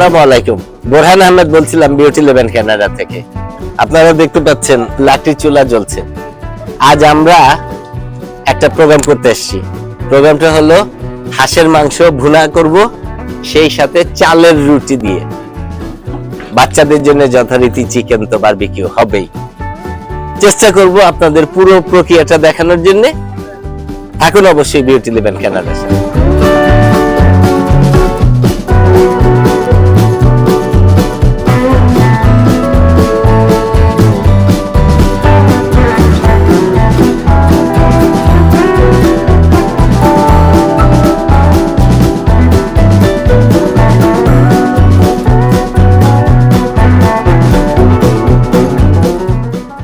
আসসালামু আলাইকুম। বোরহান আহমেদ বলছিলাম বিউটি লেভেন কানাডা থেকে। আপনারা দেখতে পাচ্ছেন লাকড়ি চুলা জ্বলছে। আজ আমরা একটা প্রোগ্রাম করতে এসেছি। প্রোগ্রামটা হলো হাঁসের মাংস ভুনা করব, সেই সাথে চালের রুটি দিয়ে। বাচ্চাদের জন্য যথারীতি চিকেন তো বারবিকিউ হবেই। চেষ্টা করব আপনাদের পুরো প্রক্রিয়াটা দেখানোর জন্য। থাকুন অবশ্যই বিউটি লেভেন কানাডার সাথে।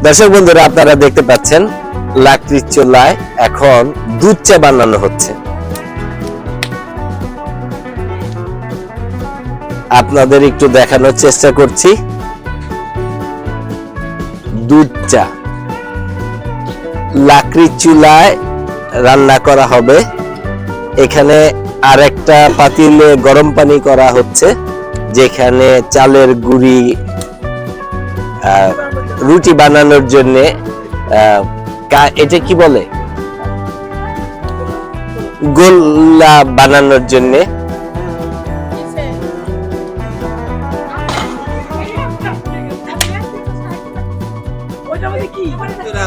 দর্শক বন্ধুরা, আপনারা দেখতে পাচ্ছেন লাকড়ির চুলায় এখন দুধ চা বানানো হচ্ছে। আপনাদের একটু দেখানোর চেষ্টা করছি। দুধ চা লাকড়ির চুলায় রান্না করা হবে। এখানে আরেকটা পাতিলে গরম পানি করা হচ্ছে, যেখানে চালের গুঁড়ি রুটি বানানোর জন্য এটা কি বলে, গোল্লা বানানোর জন্য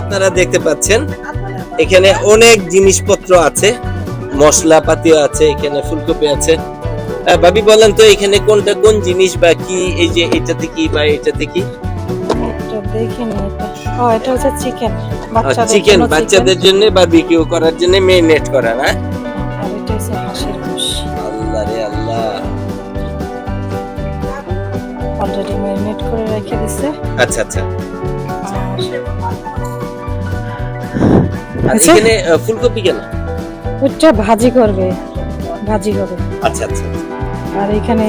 আপনারা দেখতে পাচ্ছেন এখানে অনেক জিনিসপত্র আছে, মশলাপাতিও আছে, এখানে ফুলকপি আছে। ভাবি বলেন তো এখানে কোনটা কোন জিনিস বা কি, এই যে এটাতে কি বা এটাতে কি? এটা হচ্ছে চিকেন, চিকেন বাচ্চাদের জন্য বারবিকিউ করার জন্য মেরিনেট করা, না? আর এটা হচ্ছে হাঁসের গোশ, আল্লাহ রে আল্লাহ, অলরেডি মেরিনেট করে রেখে দিয়েছে। আচ্ছা আচ্ছা। আর এখানে ফুলকপি কেন? ওটা ভাজি করবে, ভাজি হবে। আচ্ছা আচ্ছা। আর এখানে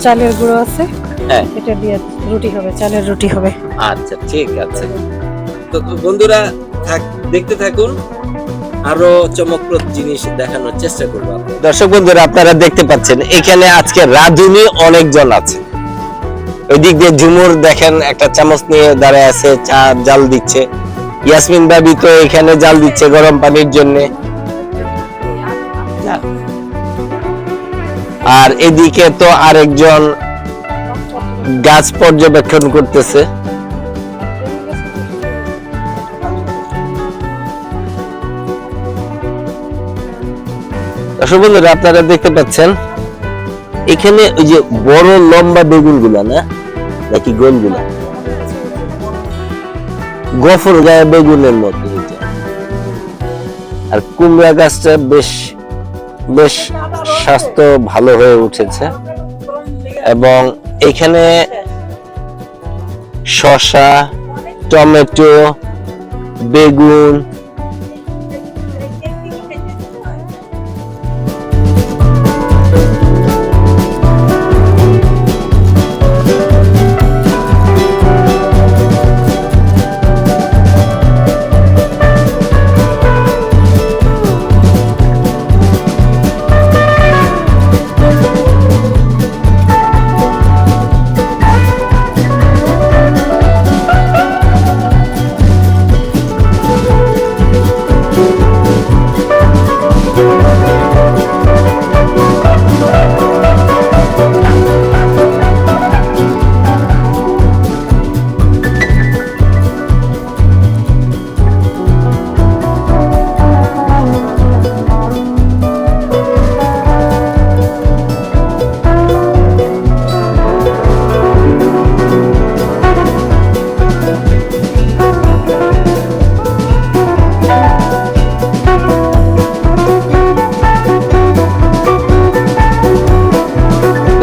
চালের গুঁড়ো আছে, হ্যাঁ, এটা দিয়ে রুটি হবে, চালের রুটি হবে। আচ্ছা ঠিক আছে। তো বন্ধুরা দেখতে থাকুন, আরো চমকপ্রদ জিনিস দেখানোর চেষ্টা করব। দর্শক বন্ধুরা, আপনারা দেখতে পাচ্ছেন এখানে আজকে রাঁধুনি অনেকজন আছে। ওই দিক দিয়ে ঝুমুর দেখেন একটা চামচ নিয়ে দাঁড়ায় আছে, চা জাল দিচ্ছে। ইয়াসমিন ভাবি তো এখানে জাল দিচ্ছে গরম পানির জন্য। আর এদিকে তো আরেকজন গাছ পর্যবেক্ষণ করতেছে। দর্শক বন্ধুরা, আপনারা দেখতে পাচ্ছেন এখানে ওই যে বড় লম্বা বেগুন গুলা, না নাকি গোল গুলা, গফর গায়ে বেগুনের মতো। আর কুমড়া গাছটা বেশ বেশ স্বাস্থ্য ভালো হয়ে উঠেছে। এবং এখানে শসা, টমেটো, বেগুন,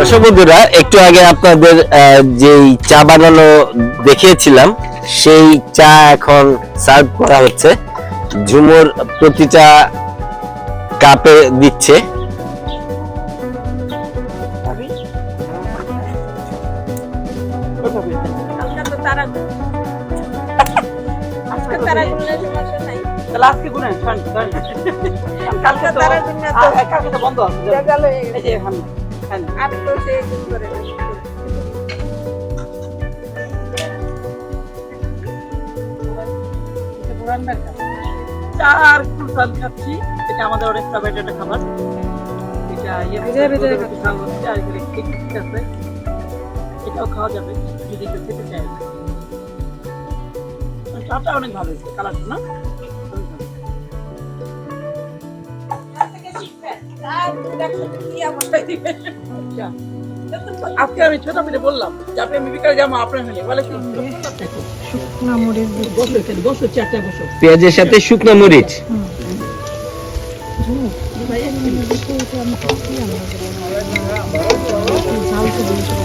দর্শক বন্ধুরা, একটু আগে আপনাদের যেই চা বানানো দেখিয়েছিলাম, সেই চা এখন সার্ভ করা হচ্ছে। ঝুমুর প্রতিটা কাপে দিচ্ছে। আজকে গুনেন কালকে তো বন্ধ আছে। খান। চা আর কুলফান খাচ্ছি, এটা আমাদের অনেক ফেভারিট একটা খাবার। এটা ভেজে খাওয়া আর এগুলো ঠিক আছে, এটাও খাওয়া যাবে যদি কেউ খেতে চায়। চাটা অনেক ভালো হয়েছে, কালারটা না আজকে আমি ছোট মিলে বললাম যে আপনি আমি বিকালে যাবো আপনার হলে বলে কি শুকনা মরিচ দিয়ে বসো এখানে, বসো চারটায় বসো। পেঁয়াজের সাথে শুকনো মরিচ। ঝাল তো বেশি।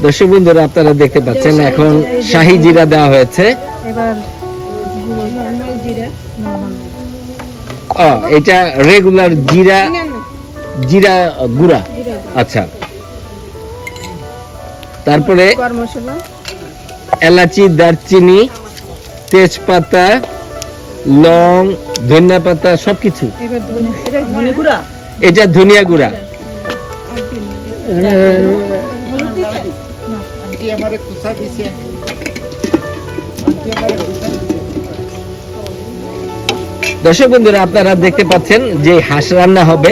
দর্শক বন্ধুরা, আপনারা দেখতে পাচ্ছেন এখন শাহি জিরা দেওয়া হয়েছে। এবার এটা রেগুলার জিরা, জিরা গুঁড়া। আচ্ছা, তারপরে গরম মশলা, এলাচি, দারচিনি, তেজপাতা, লং, ধনিয়া পাতা সবকিছু। এবার ধনে গুঁড়া, এটা ধনিয়া গুঁড়া। দর্শক বন্ধুরা, আপনারা দেখতে পাচ্ছেন যে হাঁস রান্না হবে,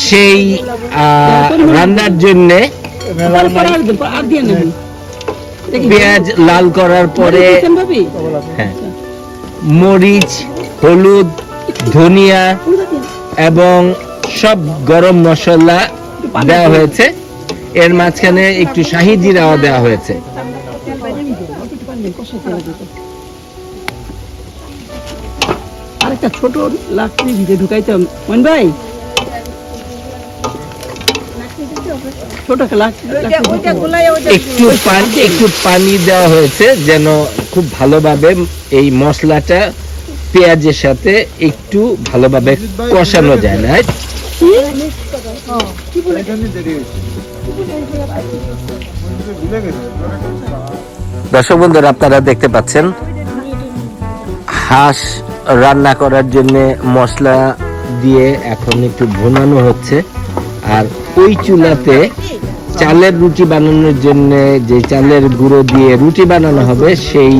সেই রান্নার জন্য আর দিয়ে নেবেন পেঁয়াজ লাল করার পরে হ্যাঁ, মরিচ, হলুদ, ধনিয়া এবং সব গরম মশলা দেওয়া হয়েছে। এর মাঝখানে একটু শাহি জিরাও দেওয়া হয়েছে। আরেকটা ছোট লাকড়ি ভিতরে ঢুকাইতে হবে মন ভাই, ছোট একটু পানি দেওয়া হয়েছে যেন খুব ভালোভাবে এই মশলাটা পেঁয়াজের সাথে একটু ভালোভাবে কষানো যায়। না দর্শক বন্ধুরা, আপনারা দেখতে পাচ্ছেন হাঁস রান্না করার জন্য মশলা দিয়ে এখন একটু ভুনানো হচ্ছে। আর ওই চুলাতে চালের রুটি বানানোর জন্য যে চালের গুঁড়ো দিয়ে রুটি বানানো হবে, সেই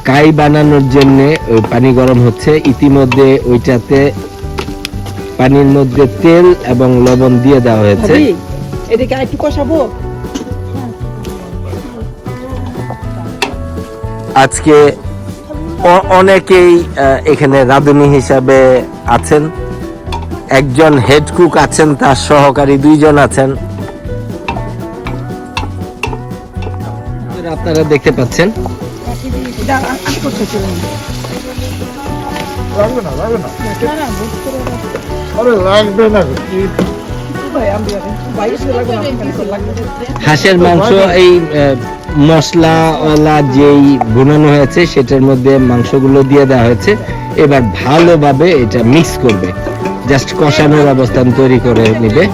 কাই বানানোর জন্য ওই পানি গরম হচ্ছে। ইতিমধ্যে ওইটাতে পানির মধ্যে তেল এবং লবণ দিয়ে দেওয়া হয়েছে। এদিকে একটু কষাবো। আজকে অনেকেই এখানে রাঁধুনি হিসাবে আছেন। একজন হেড কুক আছেন, তার সহকারী 2 জন আছেন। আপনারা দেখতে পাচ্ছেন হাঁসের মাংস এই মশলাওয়ালা যেই ভুনানো হয়েছে সেটার মধ্যে মাংসগুলো দিয়ে দেওয়া হয়েছে। এবার ভালোভাবে এটা মিক্স করবে, জাস্ট কষানোর অবস্থান তৈরি করে নিবে।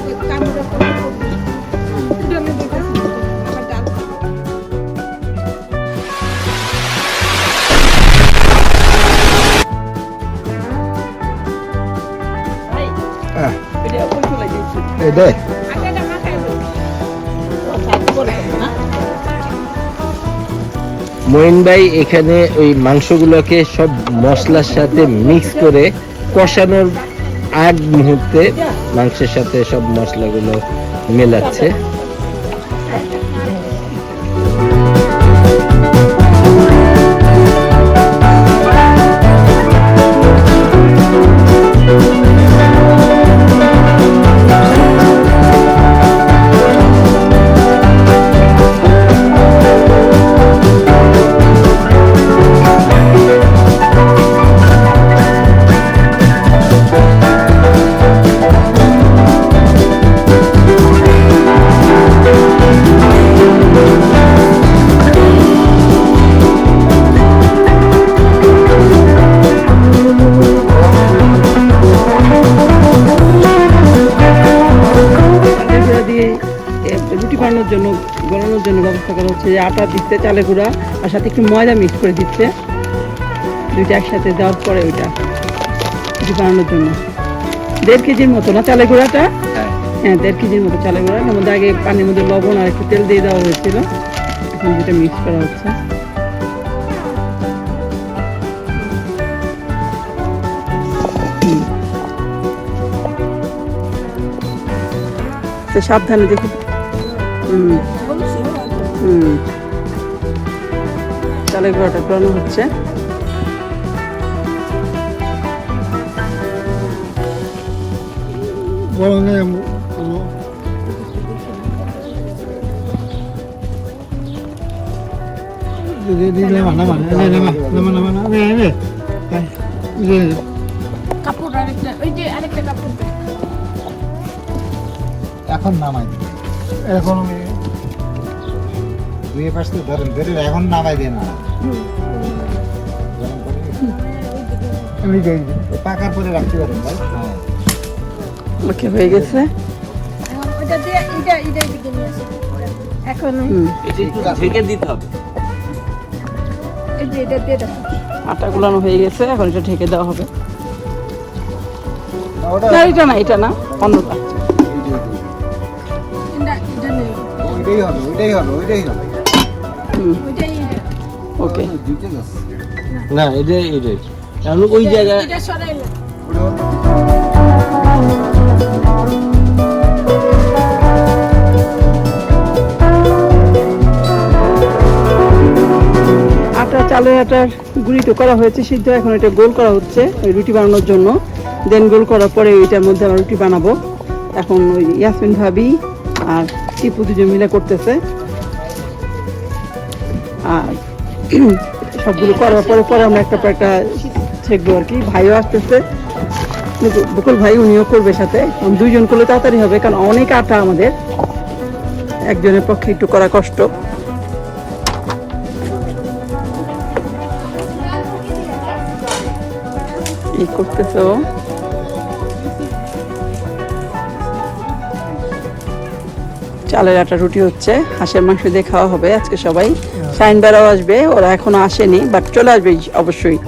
মঈন ভাই এখানে ওই মাংসগুলোকে সব মশলার সাথে মিক্স করে কষানোর আগ মুহূর্তে মাংসের সাথে সব মশলাগুলো মেলাচ্ছে। বানানোর জন্য গলানোর জন্য ব্যবস্থা করা হচ্ছে, যে আটা দিচ্ছে, চালের গুঁড়া আর সাথে একটু ময়দা মিক্স করে দিচ্ছে, দুইটা একসাথে দেওয়ার পরে ওইটা রুটি বানানোর জন্য 1.5 কেজির মতো না চালের গুঁড়াটা? হ্যাঁ 1.5 কেজির মতো চালের গুঁড়া। এর মধ্যে আগে পানির মধ্যে লবণ আর একটু তেল দিয়ে দেওয়া হয়েছিল, এখন যেটা মিক্স করা হচ্ছে। সাবধানে দেখুন। চালের গুঁড়াটা গলানো হচ্ছে। এখন নামাই দিন, এখন দুই পাশ থেকে ধরেন ধরে এখন নামাই দিন না, পাকার পরে রাখতে পারেন ভাই। ওকে হয়ে গেছে। এখন ঢেকে দিতে হবে। আটা গুলানো হয়ে গেছে, এখন এটা ঢেকে দেওয়া হবে। না এটা না, এটা না, অন্যটা। ওইটাই হবে, ওইটাই হবে, ওইটাই হবে। ওকে না এটাই কারণ ওই জায়গায় আটা চালের আটার গুঁড়ি তো করা হয়েছে সিদ্ধ, এখন এটা গোল করা হচ্ছে ওই রুটি বানানোর জন্য। দেন গোল করার পরে ওইটার মধ্যে আমরা রুটি বানাবো। এখন ওই ইয়াসমিন ভাবি আর টিপু দুজন মিলে করতেছে, আর সবগুলো করার পরে পরে আমরা একটা পর একটা ছেঁকবো আর কি। ভাইও আসতেছে, বকুল ভাই, উনিও করবে সাথে। দুইজন করলে তাড়াতাড়ি হবে, কারণ অনেক আটা আমাদের, একজনের পক্ষে একটু করা কষ্ট। এই করতেছে ও। চালের আটা রুটি হচ্ছে, হাঁসের মাংস দিয়ে খাওয়া হবে আজকে সবাই। সাইনবারাও আসবে, ওরা এখনো আসেনি, বাট চলে আসবে অবশ্যই।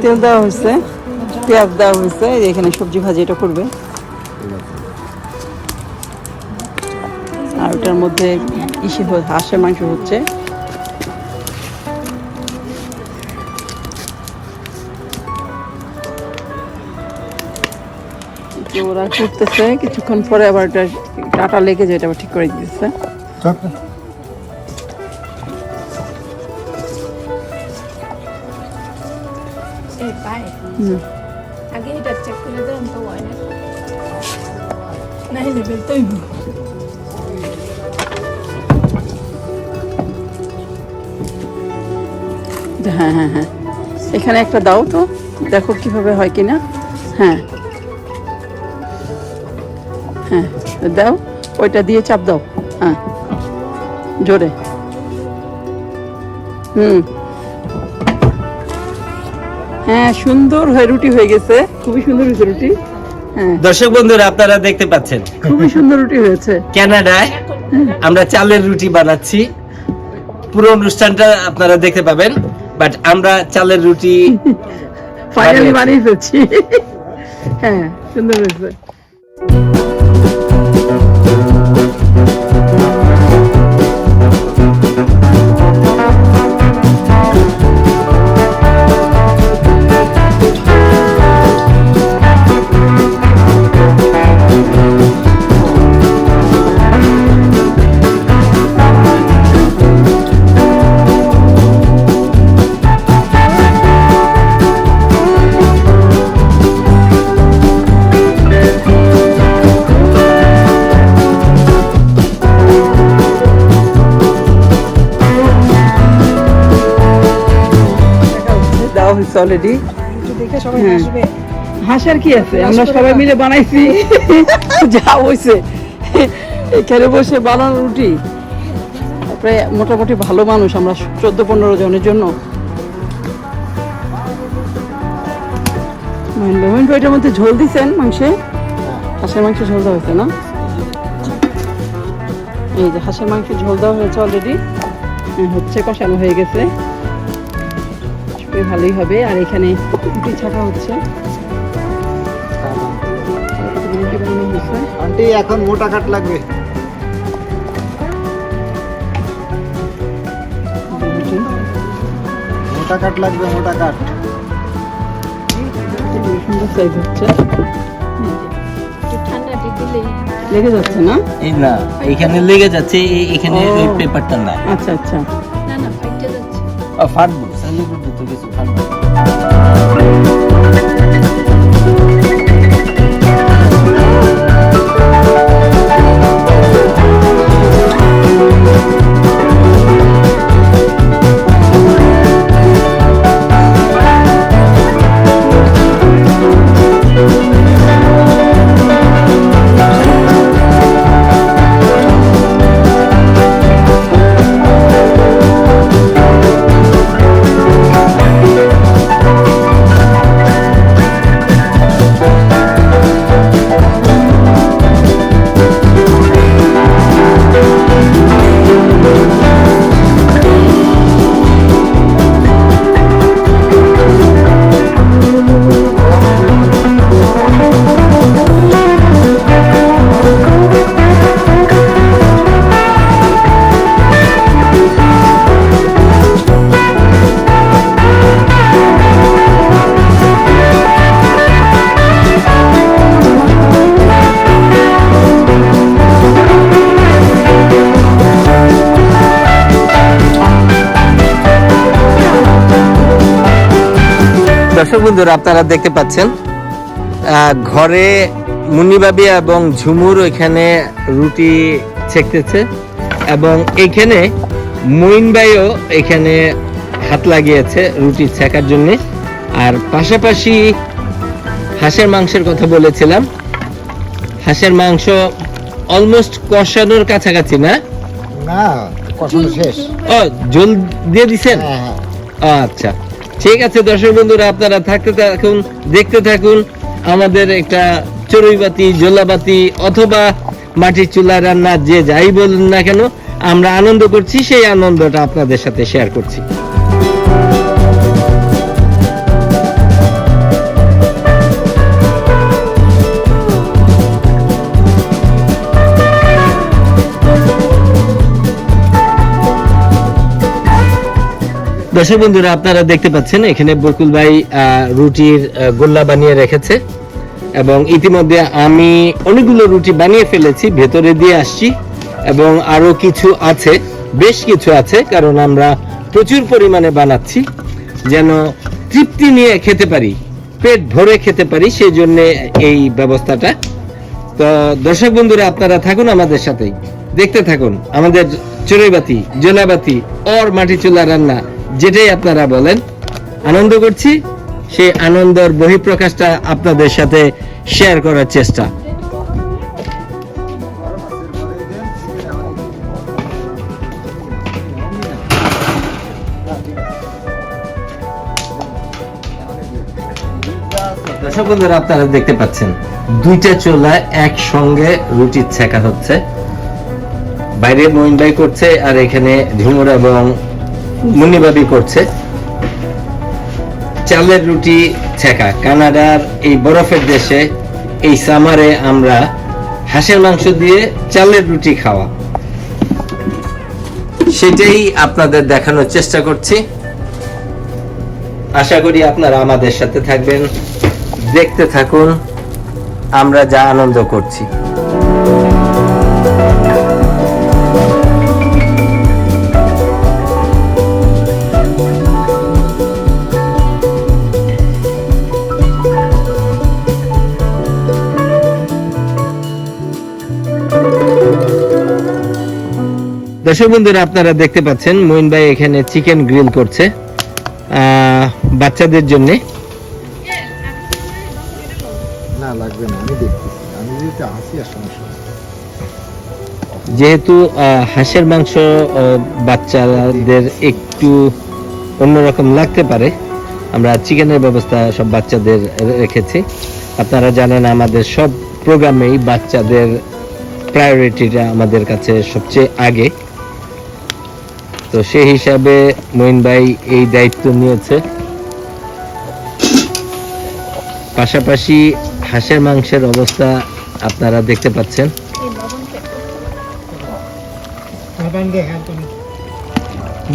তেল দেওয়া হয়েছে, পেঁয়াজ দেওয়া হয়েছে, এখানে সবজি ভাজি এটা করবে। আর ওটার মধ্যে হাঁসের মাংস হচ্ছে। ওরা করতেছে, কিছুক্ষণ পরে আবার এটা কাটা লেগে যায়, এটা আবার ঠিক করে দিতেছে। আগে এটা চেক করে দেন তো হয় না, নাইলে বেলতেই হ্যাঁ হ্যাঁ হ্যাঁ, এখানে একটা দাও তো, দেখো কিভাবে হয় কিনা। হ্যাঁ হ্যাঁ দাও, ওইটা দিয়ে চাপ দাও। হ্যাঁ জোরে। হ্যাঁ সুন্দর হয়ে রুটি হয়ে গেছে, খুবই সুন্দর হয়েছে রুটি। হ্যাঁ দর্শক বন্ধুরা আপনারা দেখতে পাচ্ছেন খুবই সুন্দর রুটি হয়েছে। কানাডায় আমরা চালের রুটি বানাচ্ছি, পুরো অনুষ্ঠানটা আপনারা দেখতে পাবেন, বাট আমরা চালের রুটি ফাইনালি বানিয়ে ফেলছি। হ্যাঁ সুন্দর হয়েছে। হয়েছে অলরেডি। একটু দেখে সবাই হ্যাঁ। আসবে। হাসার কি আছে, আমরা সবাই মিলে বানাইছি যা হয়েছে। এখানে বসে বানানো রুটি প্রায় মোটামুটি ভালো মানুষ আমরা, 14-15 জনের জন্য। মোহিন ভাই এটার মধ্যে ঝোল দিচ্ছেন মাংসে? হাঁসের মাংস ঝোল দেওয়া হয়েছে না? এই যে হাঁসের মাংস ঝোল দেওয়া হয়েছে অলরেডি, হচ্ছে, কষানো হয়ে গেছে, ভালোই হবে। আর এখানে রুটি ছাকা হচ্ছে। রুটি বানানো হয়েছে। আন্টি এখন মোটা কাট লাগবে। রুটি মোটা কাট লাগবে, মোটা কাট। সুন্দর সাইজ হচ্ছে। একটু ঠান্ডাটি দিলেই লেগে যাচ্ছে না? এই না, এখানে লেগে যাচ্ছে, এখানে ও। ওই পেপারটা না। আচ্ছা আচ্ছা। না না ফাইটে যাচ্ছে। ফাটবো, চাইলে করবো তো কিছু ফাটবো। দর্শক বন্ধুরা, আপনারা দেখতে পাচ্ছেন ঘরে মুন্নিবাবি এবং ঝুমুর এখানে রুটি ছেঁকতেছে, এবং এখানে মঈন ভাইও এখানে হাত লাগিয়েছে রুটি ছেঁকার জন্য। আর পাশাপাশি হাঁসের মাংসের কথা বলেছিলাম, হাঁসের মাংস অলমোস্ট কষানোর কাছাকাছি, না? না, কষানো শেষ। ও, ঝোল দিয়ে দিছেন? হ্যাঁ হ্যাঁ। আচ্ছা, ঠিক আছে। দর্শক বন্ধুরা, আপনারা থাকতে থাকুন, দেখতে থাকুন আমাদের একটা চড়ুইবাতি, জোলাবাতি অথবা মাটির চুলা রান্না, যে যাই বলুন না কেন, আমরা আনন্দ করছি, সেই আনন্দটা আপনাদের সাথে শেয়ার করছি। দর্শক বন্ধুরা, আপনারা দেখতে পাচ্ছেন এখানে বকুল ভাই রুটির গোল্লা বানিয়ে রেখেছে, এবং ইতিমধ্যে আমি অনেকগুলো রুটি বানিয়ে ফেলেছি, ভেতরে দিয়ে আসছি, এবং আরো কিছু আছে, বেশ কিছু আছে, কারণ আমরা প্রচুর পরিমাণে বানাচ্ছি, যেন তৃপ্তি নিয়ে খেতে পারি, পেট ভরে খেতে পারি, সেই জন্য এই ব্যবস্থাটা। তো দর্শক বন্ধুরা, আপনারা থাকুন আমাদের সাথেই, দেখতে থাকুন আমাদের চড়ুইবাতি, জোলাবাতি ওর মাটি চুলা রান্না, যেটাই আপনারা বলেন, আনন্দ করছি, সেই আনন্দের বহিঃপ্রকাশটা আপনাদের সাথে শেয়ার করার চেষ্টা। দর্শক বন্ধুরা, আপনারা দেখতে পাচ্ছেন দুইটা চুলায় একসঙ্গে রুটি ছেঁকা হচ্ছে। বাইরে মঈন ভাই করছে, আর এখানে ঝুমুর এবং মুন্নিবাবি করছে চালের রুটি ছেঁকা। কানাডার এই বরফের দেশে এই সামারে আমরা হাঁসের মাংস দিয়ে চালের রুটি খাওয়া, সেটাই আপনাদের দেখানোর চেষ্টা করছি। আশা করি আপনারা আমাদের সাথে থাকবেন, দেখতে থাকুন আমরা যা আনন্দ করছি। দর্শক বন্ধুরা, আপনারা দেখতে পাচ্ছেন মঈন ভাই এখানে চিকেন গ্রিল করছে, বাচ্চাদের জন্য। না লাগবে না, আমি দেখতেছি, আমি যদি আসি আর সমস্যা নেই। যেহেতু হাঁসের মাংস বাচ্চাদের একটু অন্যরকম লাগতে পারে, আমরা চিকেনের ব্যবস্থা সব বাচ্চাদের রেখেছি। আপনারা জানেন আমাদের সব প্রোগ্রামেই বাচ্চাদের প্রায়োরিটিটা আমাদের কাছে সবচেয়ে আগে। তো সেই হিসাবে মঈন ভাই এই দায়িত্ব নিয়েছে। পাশাপাশি হাঁসের মাংসের অবস্থা আপনারা দেখতে পাচ্ছেন।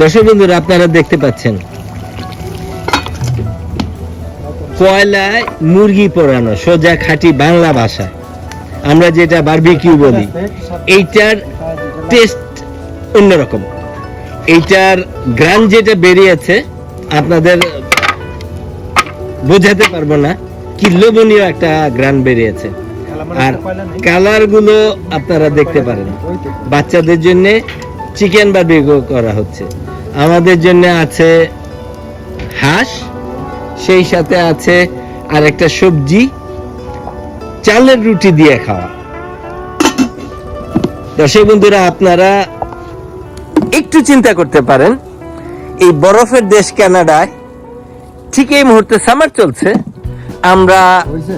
দর্শক বন্ধুরা, আপনারা দেখতে পাচ্ছেন কয়লায় মুরগি পোড়ানো, সোজা খাঁটি বাংলা ভাষা আমরা যেটা বারবিকিউ বলি। এইটার টেস্ট অন্যরকম, এইটার গ্রান যেটা বেরিয়েছে আপনাদের বোঝাতে পারবো না, কি লোভনীয় একটা গ্রান বেরিয়েছে। আর কালার গুলো আপনারা দেখতে পারেন। বাচ্চাদের জন্য চিকেন বারবিকিউ করা হচ্ছে, আমাদের জন্য আছে হাঁস, সেই সাথে আছে আরেকটা সবজি, চালের রুটি দিয়ে খাওয়া। দর্শক বন্ধুরা, আপনারা একটু চিন্তা করতে পারেন, এই বরফের দেশ কানাডায় ঠিক এই মুহূর্তে সামার চলছে। আমরা হয়েছে?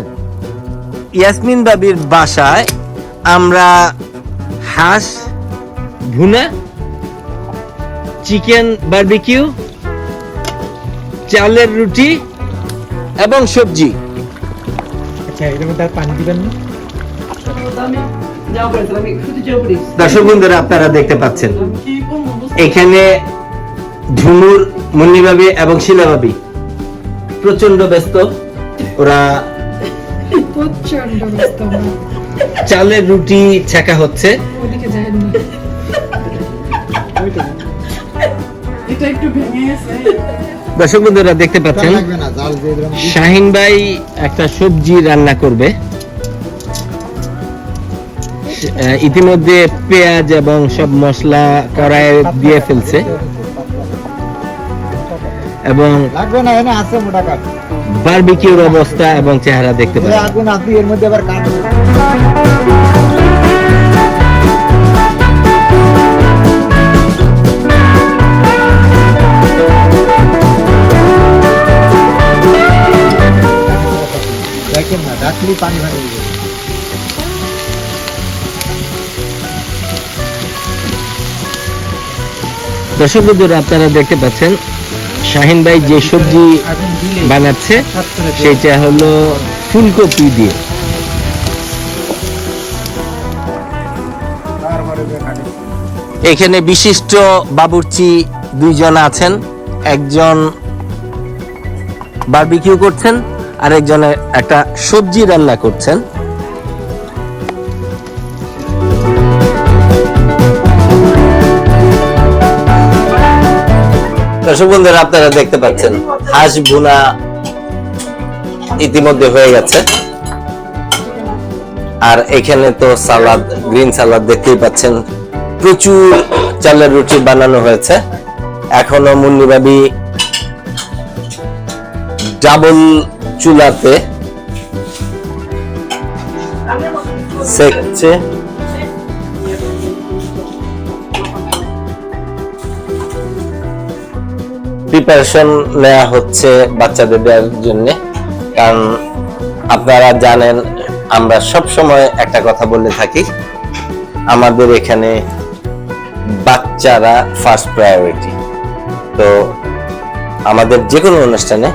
ইয়াসমিন বাবির বাসায় আমরা হাঁস ভুনা, চিকেন বারবিকিউ, চালের রুটি এবং সবজি। দর্শক বন্ধুরা, আপনারা দেখতে পাচ্ছেন এখানে ঝুমুর, মুন্নি ভাবি এবং শিলা ভাবি প্রচন্ড ব্যস্ত। ওরা প্রচন্ড ব্যস্ত। চালের রুটি ছেঁকা হচ্ছে। ওদিকে যায়নি। এটা একটু ভেঙে গেছে। দর্শক বন্ধুরা দেখতে পাচ্ছেন লাগবে না, জাল দিয়ে দিলাম। শাহিন ভাই একটা সবজি রান্না করবে। ইতিমধ্যে পেঁয়াজ এবং সব মশলা কড়াইয়ে দিয়ে ফেলছে এবং লাগবে না, এনে আছে মোটা কাঠ। বারবিকিউর অবস্থা এবং চেহারা দেখতে পাচ্ছেন। আগুন আপনি এর মধ্যে আবার কাঠ। দেখেন না, ডাকলি পানি ভাঙে দিবে। দর্শক বন্ধুরা, আপনারা দেখতে পাচ্ছেন শাহিন ভাই যে সবজি বানাচ্ছে সেটা হলো ফুলকপি দিয়ে। এখানে বিশিষ্ট বাবুর্চি দুইজন আছেন, একজন বারবিকিউ করছেন আর একজন একটা সবজি রান্না করছেন। দর্শক বন্ধুরা, আপনারা দেখতে পাচ্ছেন হাঁস ভুনা ইতিমধ্যে হয়ে গেছে। আর এখানে তো সালাদ, গ্রিন সালাদ দেখতেই পাচ্ছেন। প্রচুর চালের রুটি বানানো হয়েছে। এখনো মুন্নি ভাবি ডাবল চুলাতে সেকছে। প্রিপারেশন নেওয়া হচ্ছে বাচ্চাদের দেওয়ার জন্য। কারণ আপনারা জানেন আমরা সব সময় একটা কথা বলে থাকি, আমাদের এখানে বাচ্চারা ফার্স্ট প্রায়োরিটি। তো আমাদের যে কোনো অনুষ্ঠানে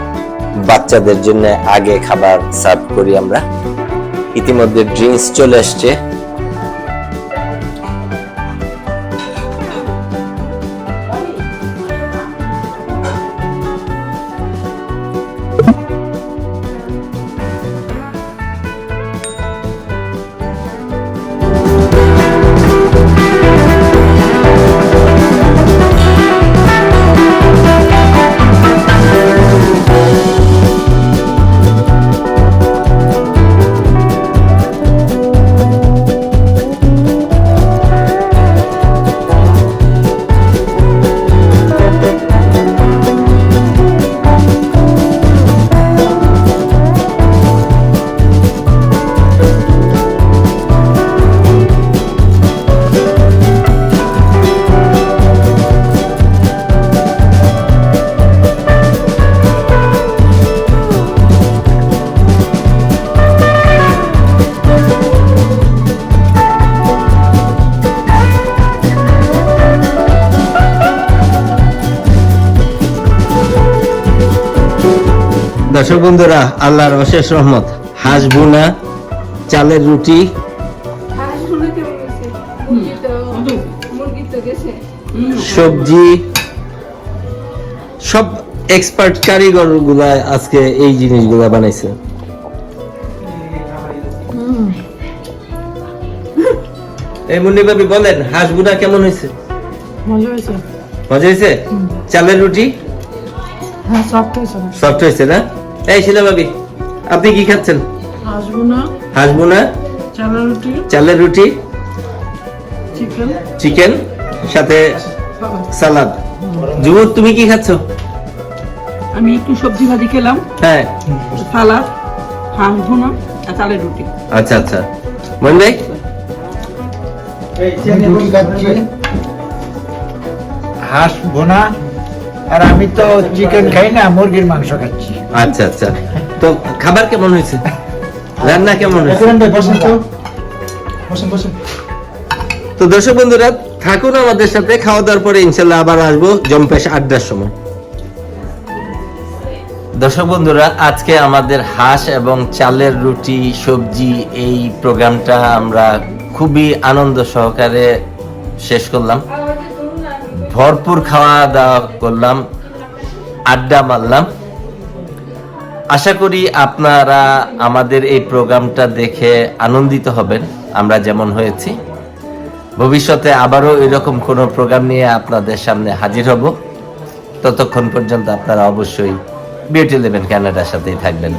বাচ্চাদের জন্য আগে খাবার সার্ভ করি আমরা। ইতিমধ্যে ড্রিঙ্কস চলে আসছে। দর্শক বন্ধুরা, আল্লাহর অশেষ রহমত, হাঁস ভুনা, চালের রুটি, সবজি, সব এক্সপার্ট কারিগর গুলা আজকে এই জিনিসগুলা বানাইছে। এই মুন্নি ভাবি বলেন, হাঁস ভুনা কেমন হয়েছে? মজা হয়েছে। মজা হয়েছে? চালের রুটি হ্যাঁ, সফট হয়েছে। সফট হয়েছে না? এই শিলা ভাবি, আপনি কি খাচ্ছেন? আসবো না। হাঁস ভুনা, চালের রুটি, চালের রুটি, চিকেন। চিকেন, সাথে সালাদ। জুমুর, তুমি কি খাচ্ছ? আমি একটু সবজি ভাজি খেলাম, হ্যাঁ, সালাদ, হাঁস ভুনা আর চালের রুটি। আচ্ছা আচ্ছা। মন ভাই, আমি রুটি খাচ্ছি, হাঁস ভুনা, আর আমি তো চিকেন খাই না, মুরগির মাংস খাচ্ছি। আচ্ছা আচ্ছা। তো খাবার কেমন হয়েছে? রান্না কেমন হয়েছে? তো দর্শক বন্ধুরা, থাকুন আমাদের সাথে। খাওয়া দাওয়ার পরে ইনশাল্লাহ আবার আসবো জম্পেশ আড্ডার সময়। দর্শক বন্ধুরা, আজকে আমাদের হাঁস এবং চালের রুটি, সবজি, এই প্রোগ্রামটা আমরা খুবই আনন্দ সহকারে শেষ করলাম। ভরপুর খাওয়া দাওয়া করলাম, আড্ডা মারলাম। আশা করি আপনারা আমাদের এই প্রোগ্রামটা দেখে আনন্দিত হবেন, আমরা যেমন হয়েছি। ভবিষ্যতে আবারও এরকম কোনো প্রোগ্রাম নিয়ে আপনাদের সামনে হাজির হব। ততক্ষণ পর্যন্ত আপনারা অবশ্যই বিউটি 11 কানাডার সাথেই থাকবেন।